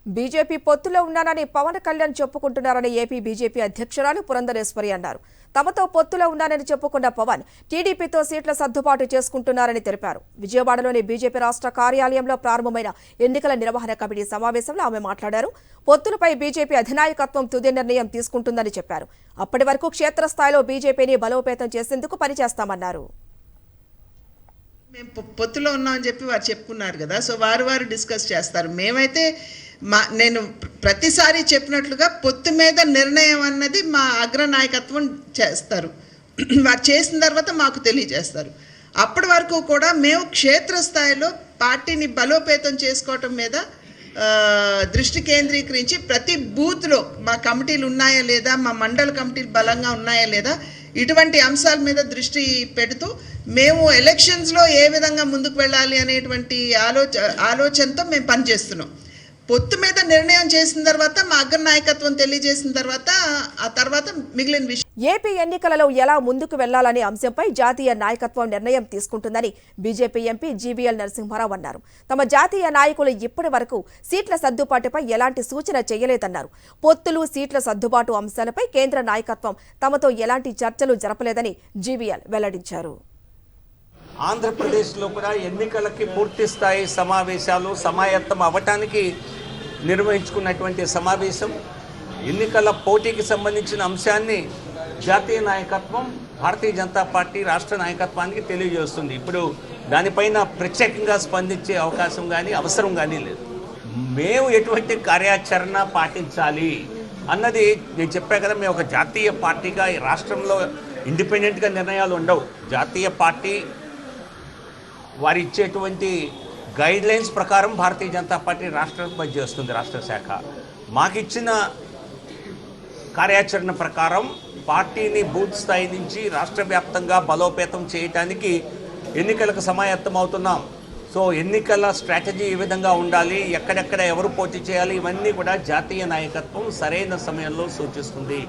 BJP పొత్తులో ఉన్నానని Pawan Kalyan చెప్పుకుంటున్నారని AP BJP అధ్యక్షురాలు పురంధరేశ్వరి అన్నారు. తమతో పొత్తులో ఉన్నానని చెప్పుకున్న పవన్ టీడీపీతో సీట్ల సర్దుబాటు చేసుకుంటున్నారని తెలిపారు. విజయవాడలోని బీజేపీ రాష్ట్ర కార్యాలయంలో ప్రారంభమైన ఎన్నికల నిర్వహణ కమిటీ సమావేశంలో ఆమె మాట్లాడారు. పొత్తులపై బీజేపీ అధినాయకత్వం తుది నిర్ణయం తీసుకుంటుందని చెప్పారు. అప్పటి వరకు క్షేత్రస్థాయిలో బీజేపీని బలోపేతం చేసేందుకు పనిచేస్తామన్నారు. మేము పొత్తులో ఉన్నామని చెప్పి వారు చెప్పుకున్నారు కదా, సో వారు డిస్కస్ చేస్తారు. మేమైతే నేను ప్రతిసారి చెప్పినట్లుగా పొత్తు మీద నిర్ణయం అన్నది మా అగ్రనాయకత్వం చేస్తారు. వారు చేసిన తర్వాత మాకు తెలియజేస్తారు. అప్పటి వరకు కూడా మేము క్షేత్రస్థాయిలో పార్టీని బలోపేతం చేసుకోవటం మీద దృష్టి కేంద్రీకరించి ప్రతి బూత్లో మా కమిటీలు ఉన్నాయా లేదా, మా మండల కమిటీలు బలంగా ఉన్నాయా లేదా, ఇటువంటి అంశాల మీద దృష్టి పెడుతూ మేము ఎలక్షన్స్లో ఏ విధంగా ముందుకు వెళ్ళాలి అనేటువంటి ఆలోచనతో మేము పనిచేస్తున్నాం. పొత్తు మీద నిర్ణయం చేసిన తర్వాత మా అగ్రనాయకత్వం తెలియజేసిన తర్వాత ఆ తర్వాత మిగిలిన విషయం. ఏపీ ఎన్నికలలో ఎలా ముందుకు వెళ్లాలనే అంశంపై జాతీయ నాయకత్వం నిర్ణయం తీసుకుంటుందని బీజేపీ ఎంపీ జీవీఎల్ నరసింహారావు అన్నారు. తమ జాతీయ నాయకులు ఇప్పటి వరకు సీట్ల సర్దుబాటుపై ఎలాంటి సూచన చేయలేదన్నారు. పొత్తులు, సీట్ల సర్దుబాటు అంశాలపై కేంద్ర నాయకత్వం తమతో ఎలాంటి చర్చలు జరపలేదని జీవీఎల్ వెల్లడించారు. ఆంధ్రప్రదేశ్లో కూడా ఎన్నికలకి పూర్తి స్థాయి సమావేశాలు సమాయత్తం అవ్వటానికి నిర్వహించుకున్నటువంటి సమావేశం, ఎన్నికల పోటీకి సంబంధించిన అంశాన్ని జాతీయ నాయకత్వం భారతీయ జనతా పార్టీ రాష్ట్ర నాయకత్వానికి తెలియజేస్తుంది. ఇప్పుడు దానిపైన ప్రత్యేకంగా స్పందించే అవకాశం కానీ అవసరం కానీ లేదు. మేము ఎటువంటి కార్యాచరణ పాటించాలి అన్నది నేను చెప్పా కదా, మేము ఒక జాతీయ పార్టీగా ఈ రాష్ట్రంలో ఇండిపెండెంట్గా నిర్ణయాలు ఉండవు. జాతీయ పార్టీ వారు ఇచ్చేటువంటి గైడ్ లైన్స్ ప్రకారం భారతీయ జనతా పార్టీ రాష్ట్రం పనిచేస్తుంది. రాష్ట్ర శాఖ మాకిచ్చిన కార్యాచరణ ప్రకారం పార్టీని బూత్ స్థాయి నుంచి రాష్ట్ర వ్యాప్తంగా బలోపేతం చేయడానికి ఎన్నికలకు సమాయత్తం అవుతున్నాం. సో ఎన్నికల స్ట్రాటజీ ఏ విధంగా ఉండాలి, ఎక్కడెక్కడ ఎవరు పోటీ చేయాలి, ఇవన్నీ కూడా జాతీయ నాయకత్వం సరైన సమయంలో సూచిస్తుంది.